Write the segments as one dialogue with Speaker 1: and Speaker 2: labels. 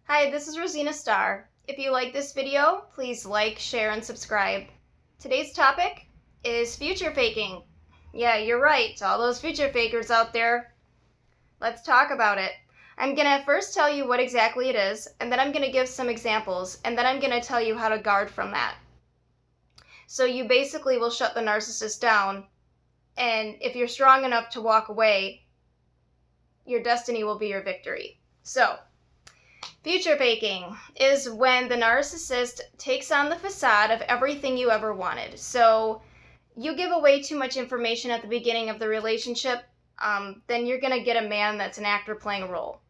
Speaker 1: Hi, this is Rosina Starr. If you like this video, please like, share, and subscribe. Today's topic is future faking. Yeah, you're right, all those future fakers out there. Let's talk about it. I'm gonna first tell you what exactly it is, and then I'm gonna give some examples, and then I'm gonna tell you how to guard from that. So you basically will shut the narcissist down, and if you're strong enough to walk away, your destiny will be your victory. So, future faking is when the narcissist takes on the facade of everything you ever wanted. So you give away too much information at the beginning of the relationship, then you're going to get a man that's an actor playing a role.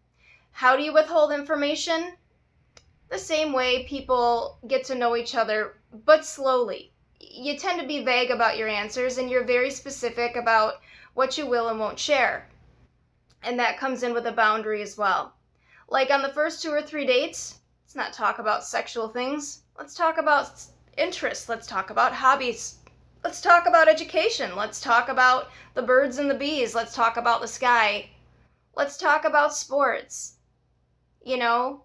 Speaker 1: How do you withhold information? The same way people get to know each other, but slowly. You tend to be vague about your answers, and you're very specific about what you will and won't share. And that comes in with a boundary as well. Like on the first 2 or 3 dates, let's not talk about sexual things. Let's talk about interests. Let's talk about hobbies. Let's talk about education. Let's talk about the birds and the bees. Let's talk about the sky. Let's talk about sports. You know,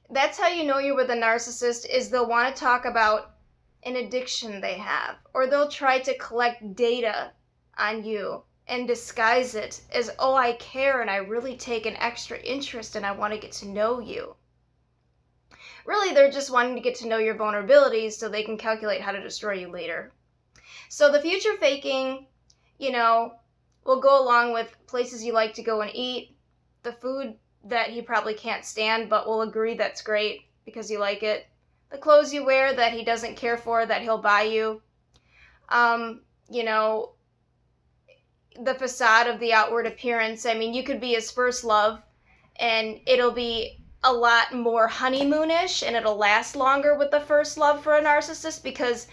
Speaker 1: that's how you know you're with a narcissist, is they'll want to talk about an addiction they have, or they'll try to collect data on you and disguise it as, oh, I care and I really take an extra interest and I want to get to know you. Really, they're just wanting to get to know your vulnerabilities so they can calculate how to destroy you later. So the future faking, will go along with places you like to go and eat, the food that he probably can't stand but will agree that's great because you like it, the clothes you wear that he doesn't care for that he'll buy you, the facade of the outward appearance. I mean, you could be his first love and it'll be a lot more honeymoonish and it'll last longer with the first love for a narcissist because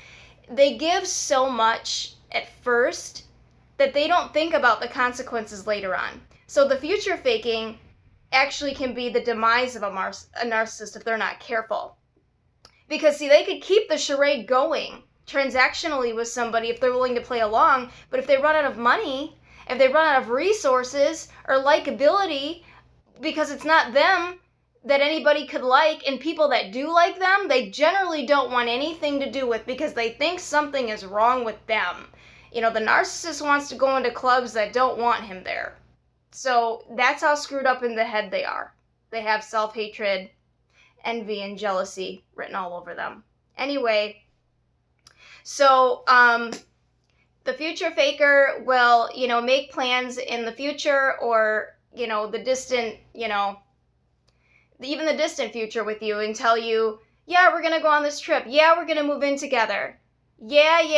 Speaker 1: they give so much at first that they don't think about the consequences later on. So the future faking actually can be the demise of a narcissist if they're not careful. Because, see, they could keep the charade going transactionally with somebody if they're willing to play along, but if they run out of money, if they run out of resources or likability, because it's not them that anybody could like, and people that do like them, they generally don't want anything to do with because they think something is wrong with them. The narcissist wants to go into clubs that don't want him there. So that's how screwed up in the head they are. They have self-hatred, envy, and jealousy written all over them. Anyway, so the future faker will, make plans in the future or, the distant, even the distant future with you and tell you, yeah, we're going to go on this trip. Yeah, we're going to move in together. Yeah.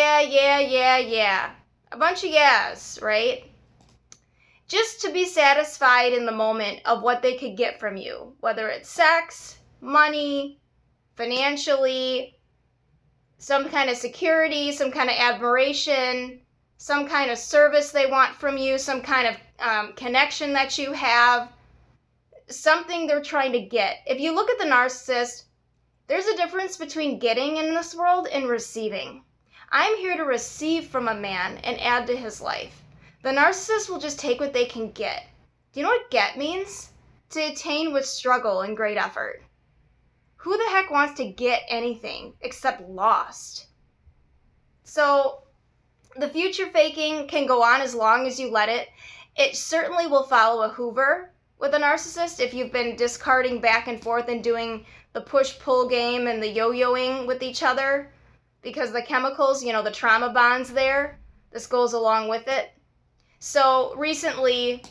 Speaker 1: A bunch of yeahs, right? Just to be satisfied in the moment of what they could get from you, whether it's sex, money, financially, some kind of security, some kind of admiration, some kind of service they want from you, some kind of connection that you have, something they're trying to get. If you look at the narcissist, there's a difference between getting in this world and receiving. I'm here to receive from a man and add to his life. The narcissist will just take what they can get. Do you know what get means? To attain with struggle and great effort. Who the heck wants to get anything except lost? So the future faking can go on as long as you let it. It certainly will follow a Hoover with a narcissist if you've been discarding back and forth and doing the push-pull game and the yo-yoing with each other because the chemicals, the trauma bonds there, this goes along with it. So recently,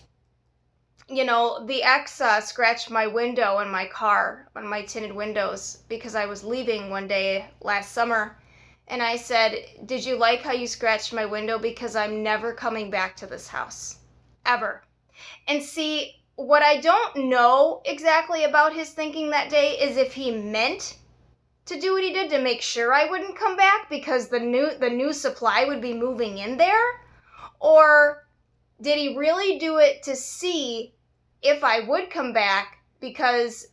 Speaker 1: the ex scratched my window in my car, on my tinted windows, because I was leaving one day last summer. And I said, did you like how you scratched my window? Because I'm never coming back to this house. Ever. And see, what I don't know exactly about his thinking that day is if he meant to do what he did to make sure I wouldn't come back because the new supply would be moving in there, or did he really do it to see if I would come back? Because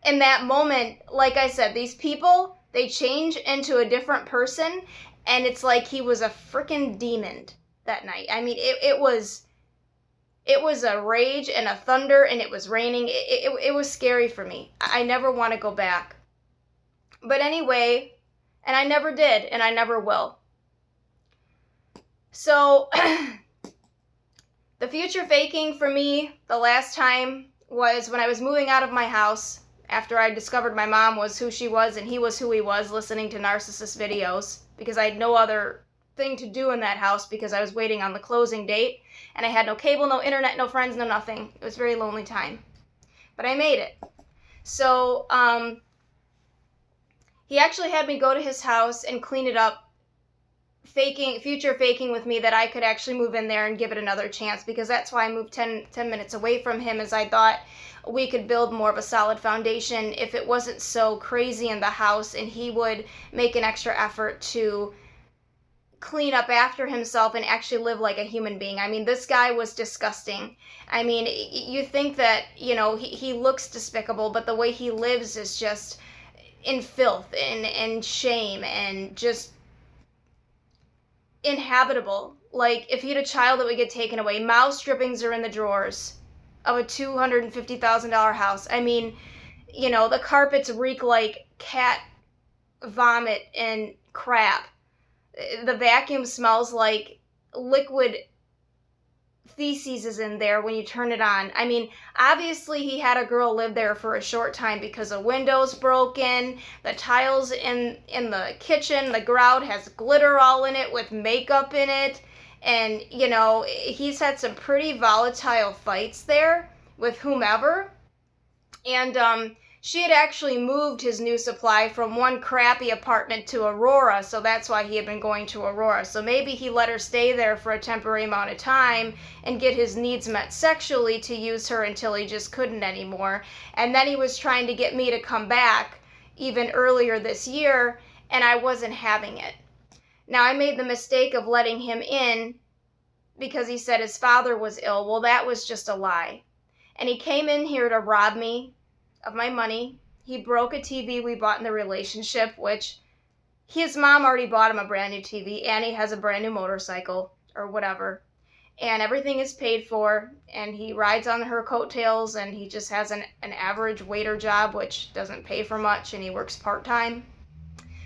Speaker 1: in that moment, like I said, these people, they change into a different person, and it's like he was a freaking demon that night. I mean, it was It was a rage and a thunder, and it was raining. It was scary for me. I never want to go back. But anyway, and I never did, and I never will. So the future faking for me the last time was when I was moving out of my house after I discovered my mom was who she was and he was who he was, listening to narsissist videos, because I had no other thing to do in that house because I was waiting on the closing date and I had no cable, no internet, no friends, no nothing. It was a very lonely time. But I made it. So he actually had me go to his house and clean it up, future faking with me that I could actually move in there and give it another chance, because that's why I moved 10 minutes away from him, as I thought we could build more of a solid foundation if it wasn't so crazy in the house and he would make an extra effort to clean up after himself and actually live like a human being. I mean, this guy was disgusting. I mean, you think that, you know, he looks despicable, but the way he lives is just in filth and shame and just inhabitable. Like, if he had a child that would get taken away. Mouse strippings are in the drawers of a $250,000 house. I mean, you know, the carpets reek like cat vomit and crap. The vacuum smells like liquid feces is in there when you turn it on. I mean, obviously he had a girl live there for a short time because the window's broken, the tiles in the kitchen, the grout has glitter all in it with makeup in it, and, you know, he's had some pretty volatile fights there with whomever, and she had actually moved his new supply from one crappy apartment to Aurora, so that's why he had been going to Aurora. So maybe he let her stay there for a temporary amount of time and get his needs met sexually to use her until he just couldn't anymore. And then he was trying to get me to come back even earlier this year, and I wasn't having it. Now, I made the mistake of letting him in because he said his father was ill. Well, that was just a lie. And he came in here to rob me of my money. He broke a TV we bought in the relationship, which his mom already bought him a brand new TV, and he has a brand new motorcycle or whatever, and everything is paid for, and he rides on her coattails, and he just has an average waiter job, which doesn't pay for much, and he works part-time.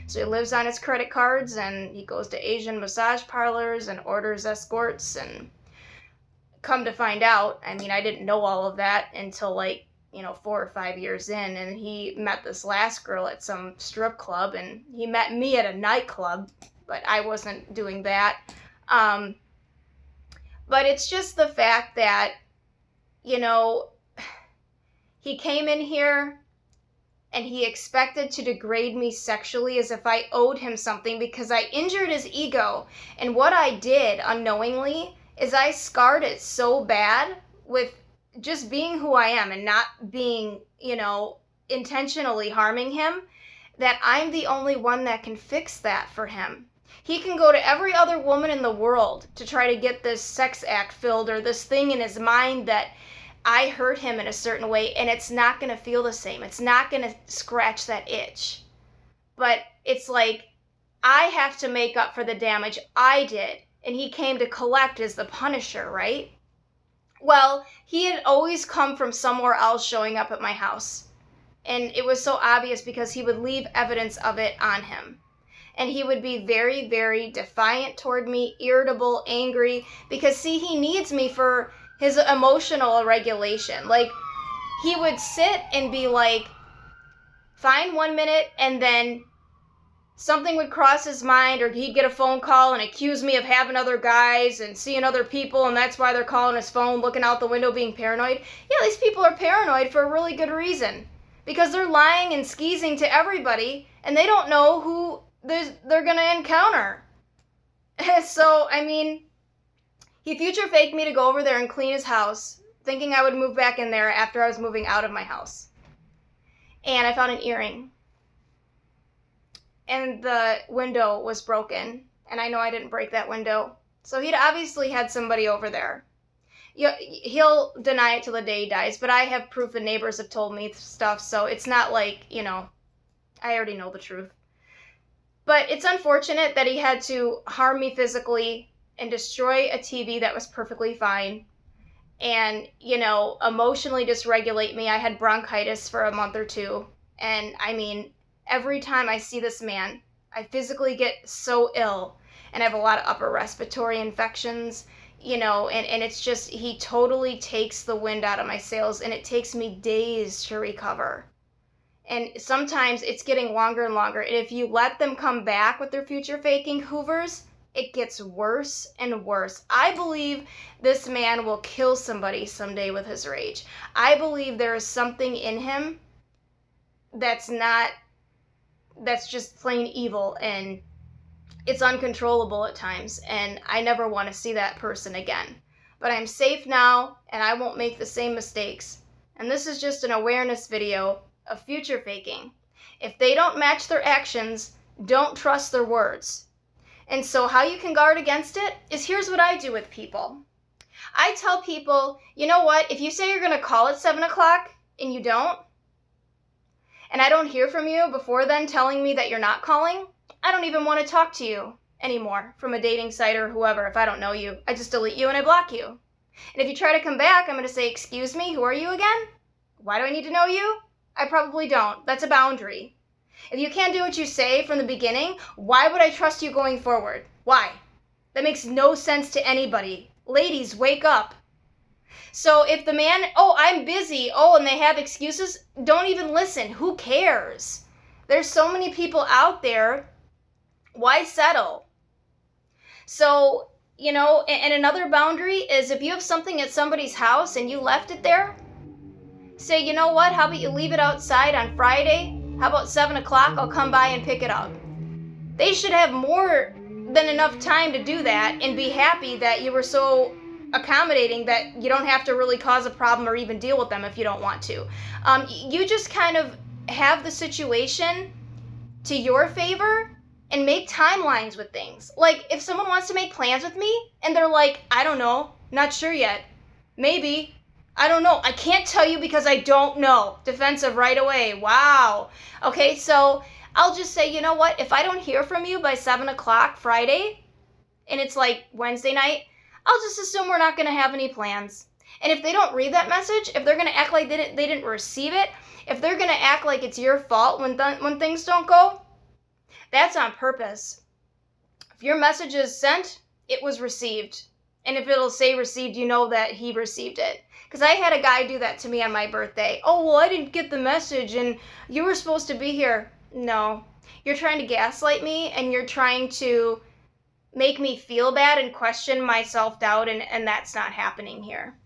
Speaker 1: So he lives on his credit cards, and he goes to Asian massage parlors and orders escorts, and come to find out, I mean, I didn't know all of that until, like, you know, 4 or 5 years in, and he met this last girl at some strip club, and he met me at a nightclub, but I wasn't doing that. But it's just the fact that, you know, he came in here and he expected to degrade me sexually as if I owed him something because I injured his ego. And what I did unknowingly is I scarred it so bad with just being who I am and not being, you know, intentionally harming him, that I'm the only one that can fix that for him. He can go to every other woman in the world to try to get this sex act filled or this thing in his mind that I hurt him in a certain way, and it's not going to feel the same. It's not going to scratch that itch. But it's like I have to make up for the damage I did, and he came to collect as the punisher, right? Well, he had always come from somewhere else showing up at my house. And it was so obvious because he would leave evidence of it on him. And he would be very, very defiant toward me, irritable, angry, because, see, he needs me for his emotional regulation. Like, he would sit and be like, fine 1 minute, and then something would cross his mind, or he'd get a phone call and accuse me of having other guys and seeing other people, and that's why they're calling his phone, looking out the window, being paranoid. Yeah, these people are paranoid for a really good reason, because they're lying and skeezing to everybody, and they don't know who they're going to encounter. So, I mean, he future faked me to go over there and clean his house, thinking I would move back in there after I was moving out of my house. And I found an earring. And the window was broken, and I know I didn't break that window. So he'd obviously had somebody over there. He'll deny it till the day he dies, but I have proof the neighbors have told me stuff, so it's not like, you know, I already know the truth. But it's unfortunate that he had to harm me physically and destroy a TV that was perfectly fine. and, emotionally dysregulate me. I had bronchitis for a month or two. And I mean, every time I see this man, I physically get so ill, and I have a lot of upper respiratory infections, and it's just, he totally takes the wind out of my sails, and it takes me days to recover. And sometimes it's getting longer and longer. And if you let them come back with their future faking hoovers, it gets worse and worse. I believe this man will kill somebody someday with his rage. I believe there is something in him that's just plain evil, and it's uncontrollable at times. And I never want to see that person again. But I'm safe now, and I won't make the same mistakes. And this is just an awareness video of future faking. If they don't match their actions, don't trust their words. And so how you can guard against it is, here's what I do with people. I tell people, you know what, if you say you're going to call at 7 o'clock and you don't, and I don't hear from you before then telling me that you're not calling, I don't even want to talk to you anymore from a dating site or whoever. If I don't know you, I just delete you and I block you. And if you try to come back, I'm going to say, excuse me, who are you again? Why do I need to know you? I probably don't. That's a boundary. If you can't do what you say from the beginning, why would I trust you going forward? Why? That makes no sense to anybody. Ladies, wake up. So if the man, oh, I'm busy, oh, and they have excuses, don't even listen. Who cares? There's so many people out there. Why settle? So, and another boundary is, if you have something at somebody's house and you left it there, say, you know what, how about you leave it outside on Friday? How about 7 o'clock? I'll come by and pick it up. They should have more than enough time to do that and be happy that you were so accommodating that you don't have to really cause a problem or even deal with them if you don't want to. You just kind of have the situation to your favor and make timelines with things. Like, if someone wants to make plans with me and they're like, I don't know, not sure yet, maybe, I don't know, I can't tell you because I don't know. Defensive right away. Wow. Okay, so I'll just say, you know what, if I don't hear from you by 7 o'clock Friday, and it's like Wednesday night, I'll just assume we're not going to have any plans. And if they don't read that message, if they're going to act like they didn't receive it, if they're going to act like it's your fault when things don't go, that's on purpose. If your message is sent, it was received. And if it'll say received, you know that he received it. Because I had a guy do that to me on my birthday. Oh, well, I didn't get the message and you were supposed to be here. No. You're trying to gaslight me, and you're trying to make me feel bad and question my self-doubt, and that's not happening here.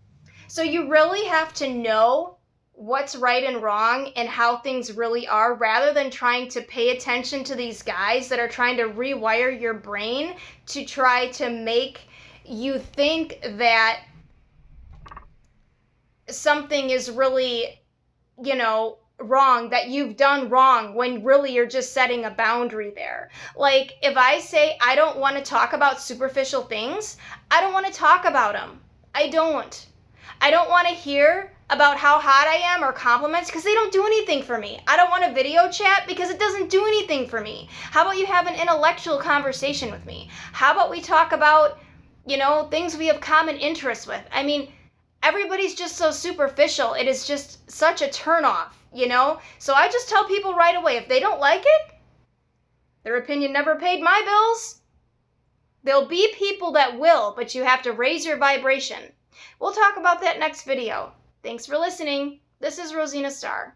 Speaker 1: So you really have to know what's right and wrong and how things really are, rather than trying to pay attention to these guys that are trying to rewire your brain to try to make you think that something is really, wrong, that you've done wrong, when really you're just setting a boundary there. Like, if I say I don't want to talk about superficial things, I don't want to talk about them. I don't want to hear about how hot I am or compliments, because they don't do anything for me. I don't want a video chat because it doesn't do anything for me. How about you have an intellectual conversation with me? How about we talk about, things we have common interests with? I mean, everybody's just so superficial. It is just such a turnoff, So I just tell people right away, if they don't like it, their opinion never paid my bills. There'll be people that will, but you have to raise your vibration. We'll talk about that next video. Thanks for listening. This is Rosina Starr.